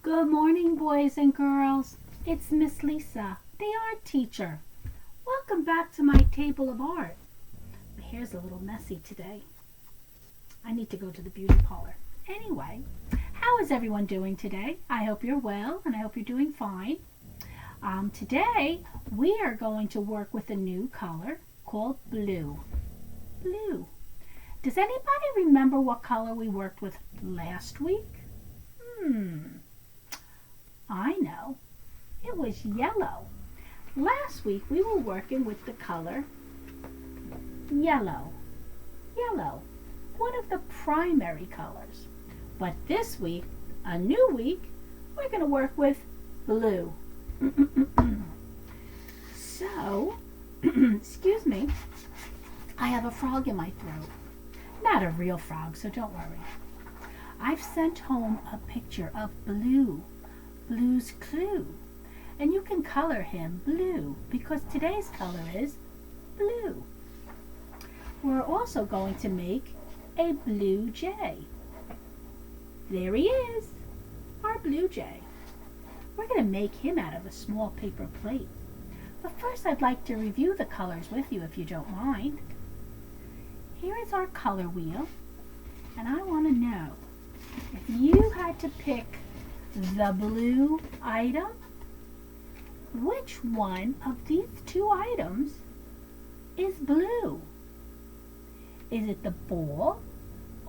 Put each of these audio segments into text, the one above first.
Good morning, boys and girls. It's Miss Lisa, the art teacher. Welcome back to my table of art. My hair's a little messy today. I need to go to the beauty parlor. Anyway, how is everyone doing today? I hope you're well and I hope you're doing fine. Today we are going to work with a new color called blue. Blue. Does anybody remember what color we worked with last week? I know. It was yellow. Last week we were working with the color yellow. Yellow, one of the primary colors. But this week, a new week, we're going to work with blue. So, excuse me, I have a frog in my throat. Not a real frog, so don't worry. I've sent home a picture of Blue, Blue's Clue. And you can color him blue because today's color is blue. We're also going to make a blue jay. There he is, our blue jay. We're going to make him out of a small paper plate. But first I'd like to review the colors with you if you don't mind. Here is our color wheel, and I want to know if you had to pick the blue item, which one of these two items is blue? Is it the ball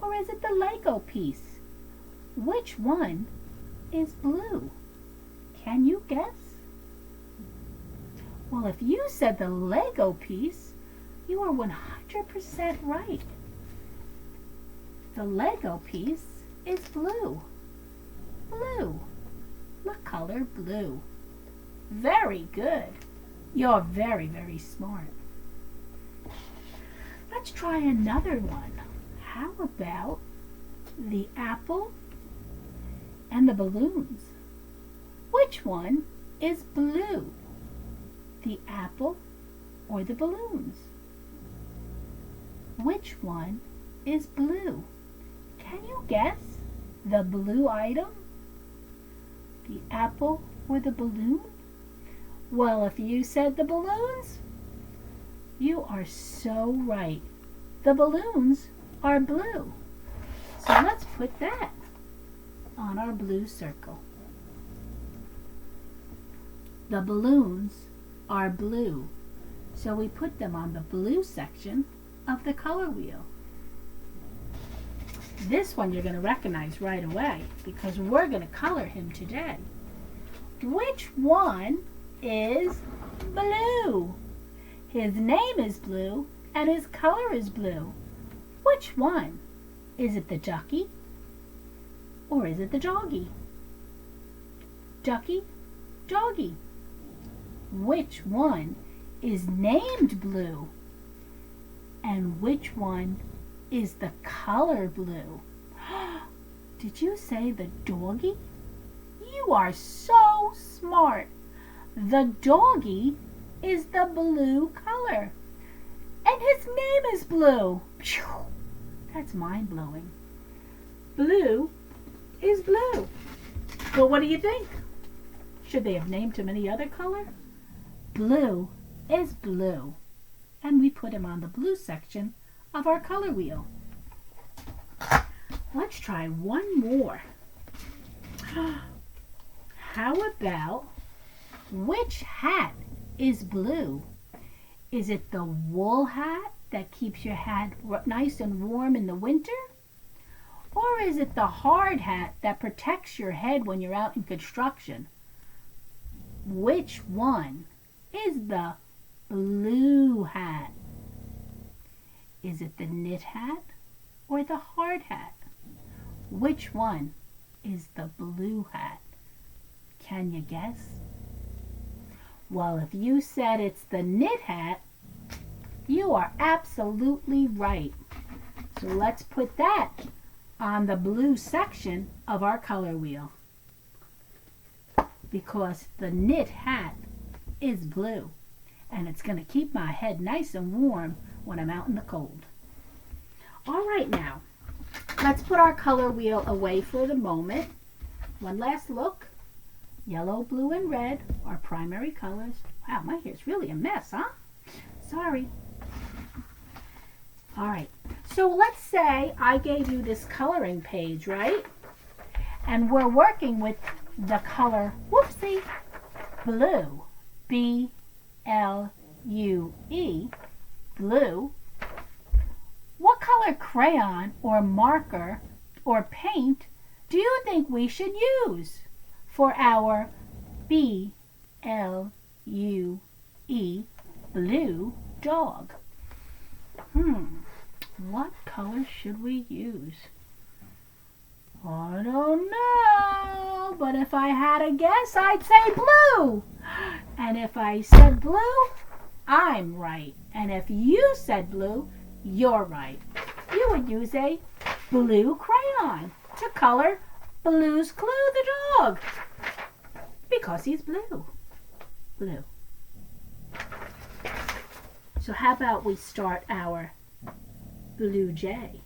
or is it the Lego piece? Which one is blue? Can you guess? Well, if you said the Lego piece, you are 100% right. The Lego piece is blue. Blue. The color blue. Very good. You're very, very smart. Let's try another one. How about the apple and the balloons? Which one is blue? The apple or the balloons? Which one is blue? Can you guess the blue item? The apple or the balloon? Well, if you said the balloons, you are so right. The balloons are blue. So let's put that on our blue circle. The balloons are blue. So we put them on the blue section of the color wheel. This one you're going to recognize right away because we're going to color him today. Which one is blue? His name is blue and his color is blue. Which one? Is it the ducky or is it the doggy? Ducky, doggy. Which one is named blue? And which one is the color blue? Did you say the doggy? You are so smart. The doggy is the blue color. And his name is blue. Phew, that's mind-blowing. Blue is blue. But what do you think? Should they have named him any other color? Blue is blue. And we put him on the blue section of our color wheel. Let's try one more. How about which hat is blue? Is it the wool hat that keeps your head nice and warm in the winter? Or is it the hard hat that protects your head when you're out in construction? Which one is the blue hat? Is it the knit hat or the hard hat? Which one is the blue hat? Can you guess? Well, if you said it's the knit hat, you are absolutely right. So let's put that on the blue section of our color wheel because the knit hat is blue and it's going to keep my head nice and warm when I'm out in the cold. All right, now let's put our color wheel away for the moment One last look. Yellow, blue, and red are primary colors. Wow, my hair's really a mess, huh? Sorry. All right. So let's say I gave you this coloring page, right? And we're working with the color, whoopsie, blue. B-L-U-E, blue. What color crayon or marker or paint do you think we should use for our B-L-U-E, blue dog? What color should we use? I don't know, but if I had a guess, I'd say blue. And if I said blue, I'm right. And if you said blue, you're right. You would use a blue crayon to color Blue's Clue the dog, because he's blue. Blue. So how about we start our Blue Jay?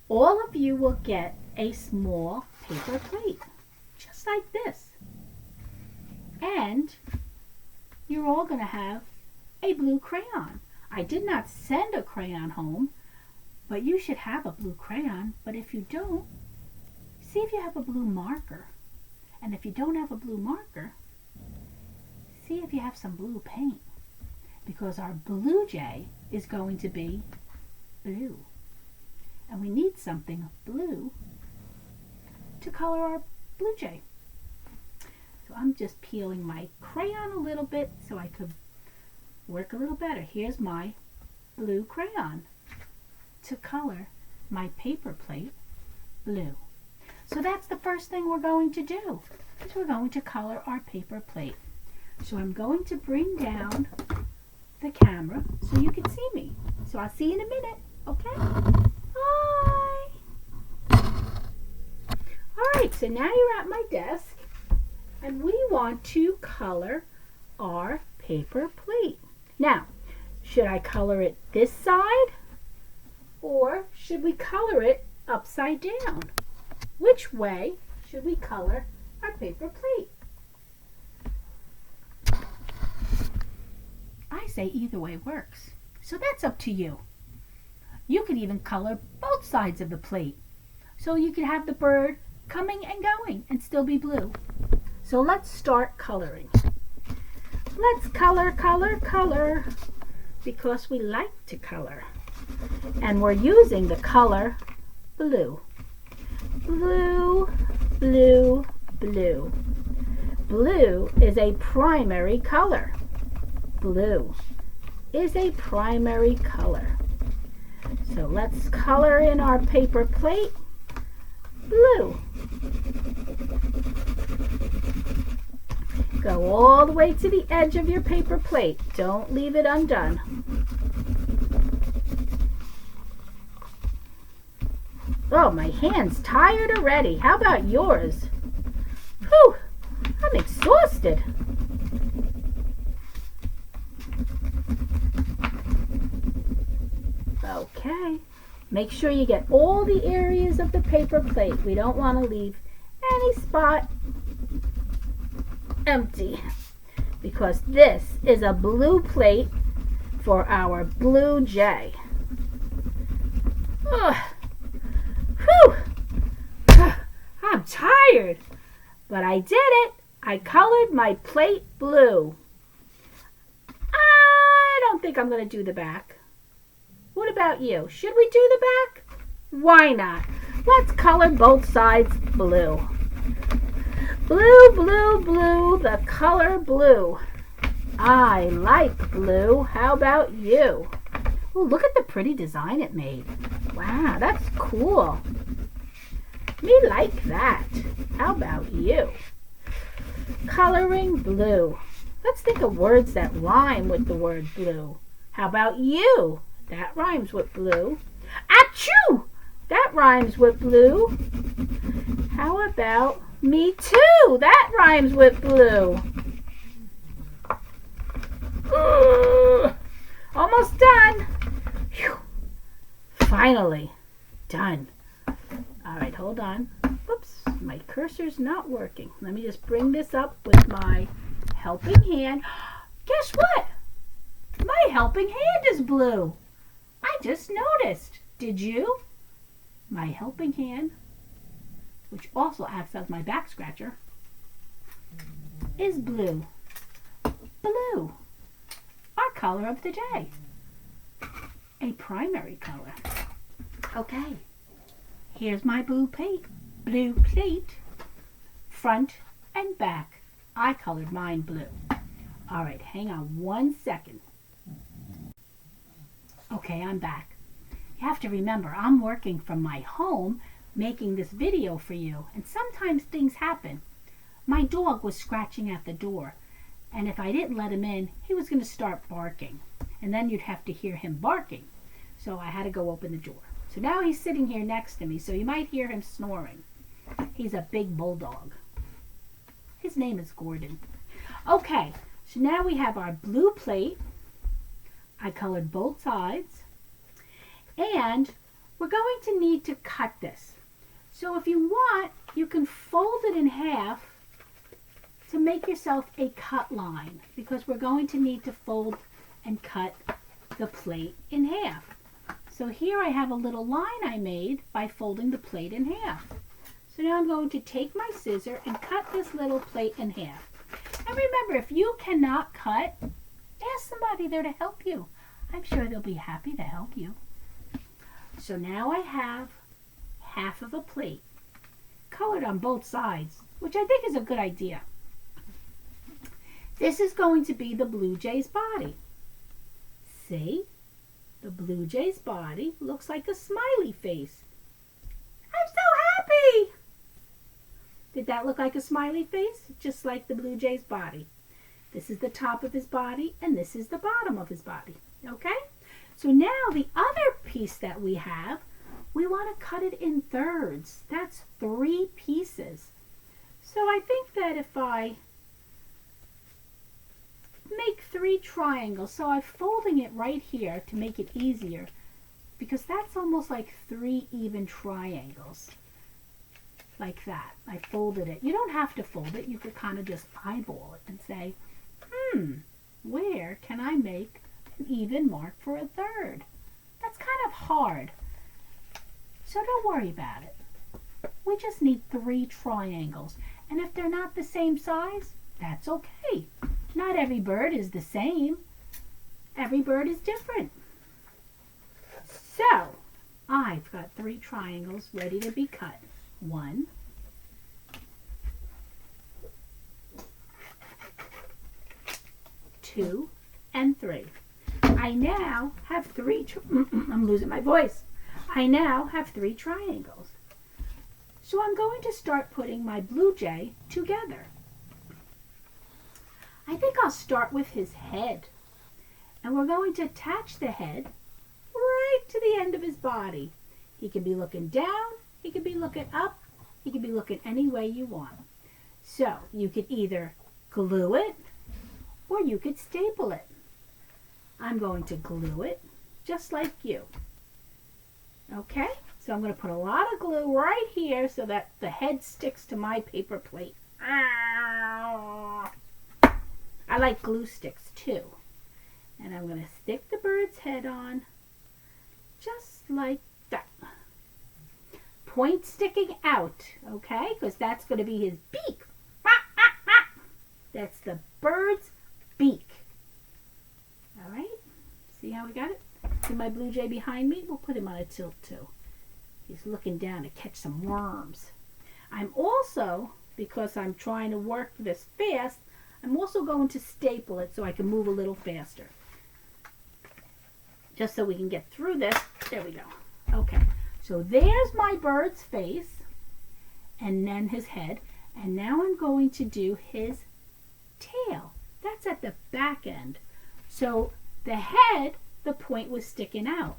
All of you will get a small paper plate, just like this. And you're all going to have a blue crayon. I did not send a crayon home, but you should have a blue crayon. But if you don't, see if you have a blue marker. And if you don't have a blue marker, see if you have some blue paint. Because our Blue Jay is going to be blue. And we need something blue to color our Blue Jay. So I'm just peeling my crayon a little bit so I could work a little better. Here's my blue crayon to color my paper plate blue. So that's the first thing we're going to do, is we're going to color our paper plate. So I'm going to bring down the camera so you can see me. So I'll see you in a minute, okay? Bye! Alright, so now you're at my desk and we want to color our paper plate. Now, should I color it this side or should we color it upside down? Which way should we color our paper plate? I say either way works. So that's up to you. You could even color both sides of the plate. So you could have the bird coming and going and still be blue. So let's start coloring. Let's color, color, color, because we like to color. And we're using the color blue. Blue, blue, blue. Blue is a primary color. Blue is a primary color. So let's color in our paper plate blue. Go all the way to the edge of your paper plate. Don't leave it undone. Oh, my hand's tired already. How about yours? Whew, I'm exhausted. Okay, make sure you get all the areas of the paper plate. We don't want to leave any spot empty, because this is a blue plate for our Blue Jay. Ugh. Whew. I'm tired, but I did it. I colored my plate blue. I don't think I'm going to do the back. What about you? Should we do the back? Why not? Let's color both sides blue. Blue, blue, blue, the color blue. I like blue. How about you? Oh, look at the pretty design it made. Wow, that's cool. Me like that. How about you? Coloring blue. Let's think of words that rhyme with the word blue. How about you? That rhymes with blue. Achoo! That rhymes with blue. How about me too? That rhymes with blue. Almost done. Whew. Finally done. All right, hold on. Oops, my cursor's not working. Let me just bring this up with my helping hand. Guess what? My helping hand is blue. I just noticed. Did you? My helping hand, which also acts as my back scratcher, is blue. Blue, our color of the day. A primary color. Okay, here's my blue plate. Blue plate, front and back. I colored mine blue. All right, hang on 1 second. Okay, I'm back. You have to remember, I'm working from my home making this video for you, and sometimes things happen. My dog was scratching at the door, and if I didn't let him in, he was going to start barking, and then you'd have to hear him barking. So I had to go open the door. So now he's sitting here next to me, so you might hear him snoring. He's a big bulldog. His name is Gordon. Okay, so now we have our blue plate. I colored both sides. And we're going to need to cut this. So if you want, you can fold it in half to make yourself a cut line, because we're going to need to fold and cut the plate in half. So here I have a little line I made by folding the plate in half. So now I'm going to take my scissor and cut this little plate in half. And remember, if you cannot cut, ask somebody there to help you. I'm sure they'll be happy to help you. So now I have half of a plate colored on both sides, which I think is a good idea. This is going to be the blue jay's body. See? The blue jay's body looks like a smiley face. I'm so happy! Did that look like a smiley face? Just like the blue jay's body. This is the top of his body, and this is the bottom of his body. Okay? So now the other piece that we have, we want to cut it in thirds. That's 3 pieces. So I think that if I make 3 triangles, so I'm folding it right here to make it easier, because that's almost like 3 even triangles. Like that. I folded it. You don't have to fold it. You could kind of just eyeball it and say, where can I make an even mark for a third? That's kind of hard. So don't worry about it. We just need 3 triangles. And if they're not the same size, that's okay. Not every bird is the same. Every bird is different. So, I've got 3 triangles ready to be cut. 1, 2, and 3. I now have 3, I'm losing my voice. I now have 3 triangles. So I'm going to start putting my blue jay together. I think I'll start with his head. And we're going to attach the head right to the end of his body. He can be looking down, he can be looking up, he can be looking any way you want. So you could either glue it or you could staple it. I'm going to glue it just like you. Okay, so I'm going to put a lot of glue right here so that the head sticks to my paper plate. I like glue sticks too. And I'm going to stick the bird's head on just like that. Point sticking out, okay, because that's going to be his beak. That's the bird's beak. All right, see how we got it? See my blue jay behind me? We'll put him on a tilt too. He's looking down to catch some worms. I'm also, because I'm trying to work this fast, I'm also going to staple it so I can move a little faster. Just so we can get through this. There we go. Okay, so there's my bird's face and then his head. And now I'm going to do his tail. That's at the back end. So the head, the point was sticking out.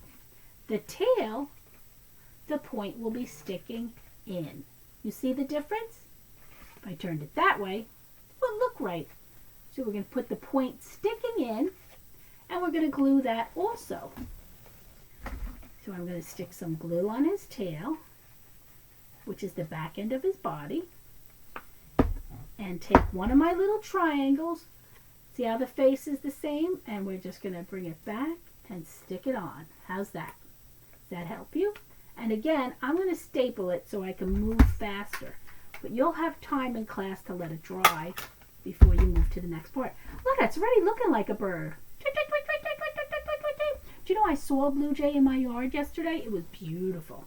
The tail, the point will be sticking in. You see the difference? If I turned it that way, it would look right. So we're going to put the point sticking in, and we're going to glue that also. So I'm going to stick some glue on his tail. which is the back end of his body, and take one of my little triangles. See how the face is the same? And we're just going to bring it back and stick it on. How's that? Does that help you? And again, I'm going to staple it so I can move faster. But you'll have time in class to let it dry before you move to the next part. Look, it's already looking like a bird. Do you know I saw a blue jay in my yard yesterday? It was beautiful.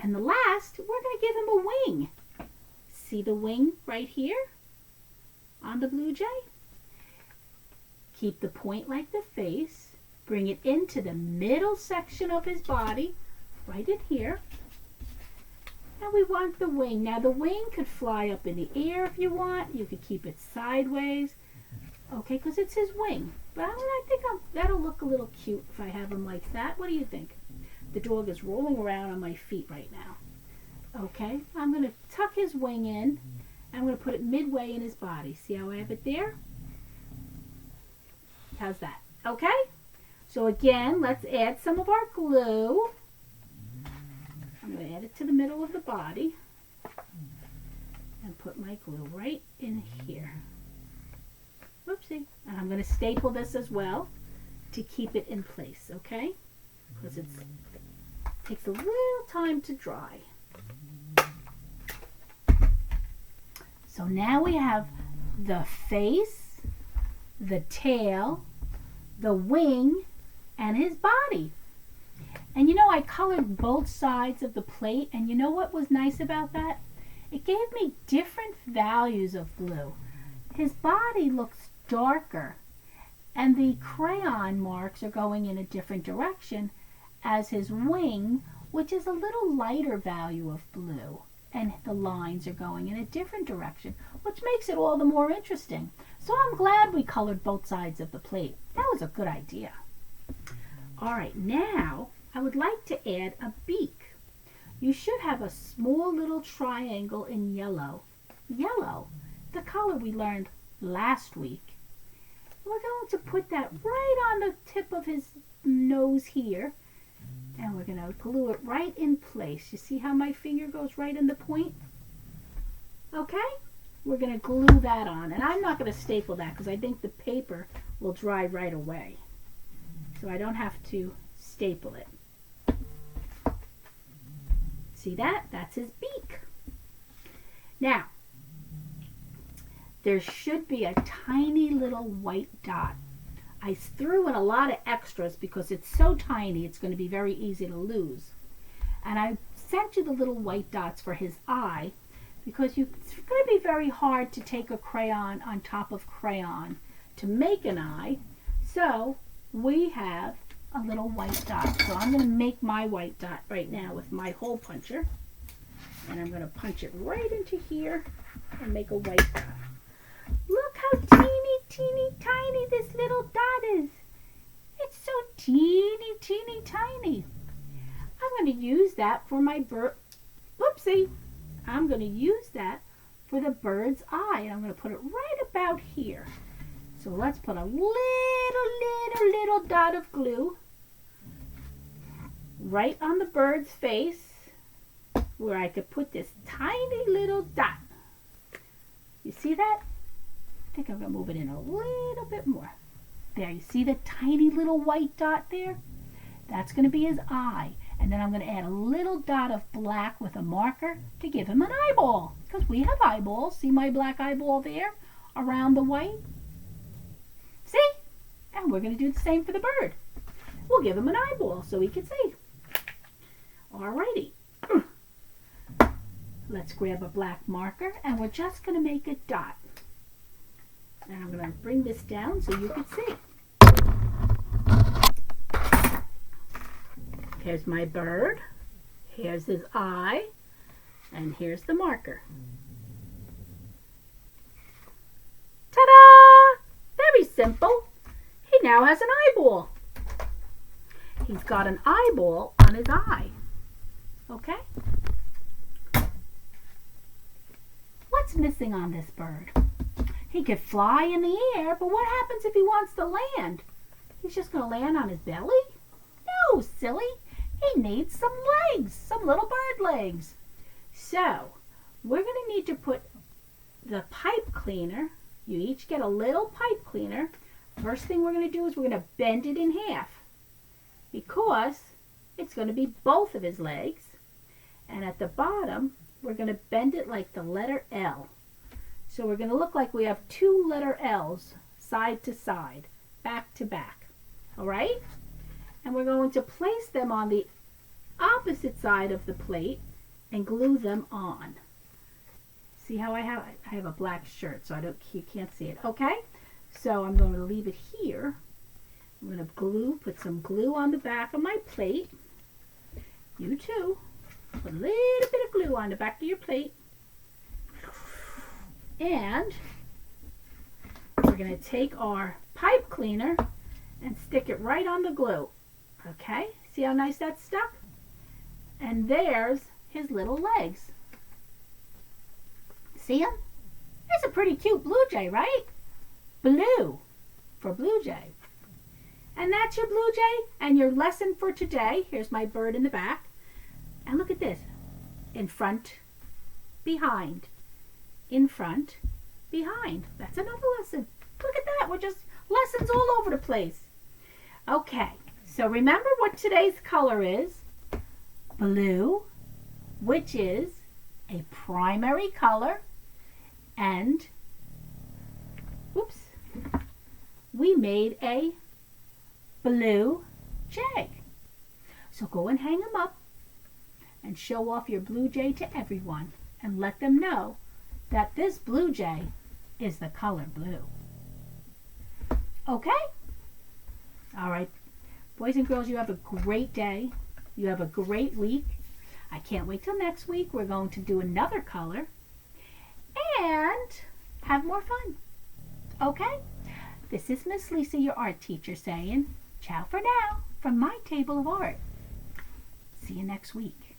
And the last, we're going to give him a wing. See the wing right here on the blue jay? Keep the point like the face. Bring it into the middle section of his body, right in here. And we want the wing. Now the wing could fly up in the air if you want. You could keep it sideways. Okay, because it's his wing. But I think that'll look a little cute if I have him like that. What do you think? The dog is rolling around on my feet right now. Okay, I'm going to tuck his wing in. I'm going to put it midway in his body. See how I have it there? How's that? Okay? So again, let's add some of our glue. I'm going to add it to the middle of the body and put my glue right in here. Whoopsie. And I'm going to staple this as well to keep it in place, okay? Because it takes a little time to dry. So now we have the face, the tail, the wing, and his body. And you know, I colored both sides of the plate, and you know what was nice about that? It gave me different values of blue. His body looks darker, and the crayon marks are going in a different direction as his wing, which is a little lighter value of blue, and the lines are going in a different direction, which makes it all the more interesting. So I'm glad we colored both sides of the plate. That was a good idea. All right, now I would like to add a beak. You should have a small little triangle in yellow. Yellow, the color we learned last week. We're going to put that right on the tip of his nose here. And we're going to glue it right in place. You see how my finger goes right in the point? Okay? We're going to glue that on. And I'm not going to staple that because I think the paper will dry right away. So I don't have to staple it. See that? That's his beak. Now, there should be a tiny little white dot. I threw in a lot of extras because it's so tiny it's going to be very easy to lose. And I sent you the little white dots for his eye because it's going to be very hard to take a crayon on top of crayon to make an eye. So we have a little white dot. So I'm going to make my white dot right now with my hole puncher. And I'm going to punch it right into here and make a white dot. Look how teeny, teeny, tiny this little dot is. It's so teeny, teeny, tiny. I'm going to use that for my bird. Whoopsie. I'm going to use that for the bird's eye. And I'm going to put it right about here. So let's put a little dot of glue right on the bird's face where I could put this tiny little dot. You see that? I think I'm going to move it in a little bit more. There, you see the tiny little white dot there? That's going to be his eye. And then I'm going to add a little dot of black with a marker to give him an eyeball. Because we have eyeballs. See my black eyeball there around the white? See? And we're going to do the same for the bird. We'll give him an eyeball so he can see. Alrighty. Let's grab a black marker and we're just going to make a dot. And I'm going to bring this down so you can see. Here's my bird. Here's his eye. And here's the marker. Ta-da! Very simple. He now has an eyeball. He's got an eyeball on his eye. Okay? What's missing on this bird? He could fly in the air, but what happens if he wants to land? He's just going to land on his belly? No, silly. He needs some legs, some little bird legs. So we're going to need to put the pipe cleaner. You each get a little pipe cleaner. First thing we're going to do is we're going to bend it in half because it's going to be both of his legs. And at the bottom, we're going to bend it like the letter L. So we're going to look like we have two letter L's side to side, back to back. All right? And we're going to place them on the opposite side of the plate and glue them on. See how I have a black shirt, so you can't see it. Okay? So I'm going to leave it here. I'm going to put some glue on the back of my plate. You too. Put a little bit of glue on the back of your plate. And we're going to take our pipe cleaner and stick it right on the glue. Okay? See how nice that's stuck? And there's his little legs. See him? That's a pretty cute blue jay, right? Blue for blue jay. And that's your blue jay and your lesson for today. Here's my bird in the back. And look at this. In front, behind. In front, behind. That's another lesson. Look at that. We're just lessons all over the place. Okay. So remember what today's color is. Blue, which is a primary color. And, whoops, we made a blue jay. So go and hang them up and show off your blue jay to everyone and let them know that this blue jay is the color blue. Okay? All right. Boys and girls, you have a great day. You have a great week. I can't wait till next week. We're going to do another color and have more fun. Okay? This is Miss Lisa, your art teacher, saying ciao for now from my table of art. See you next week.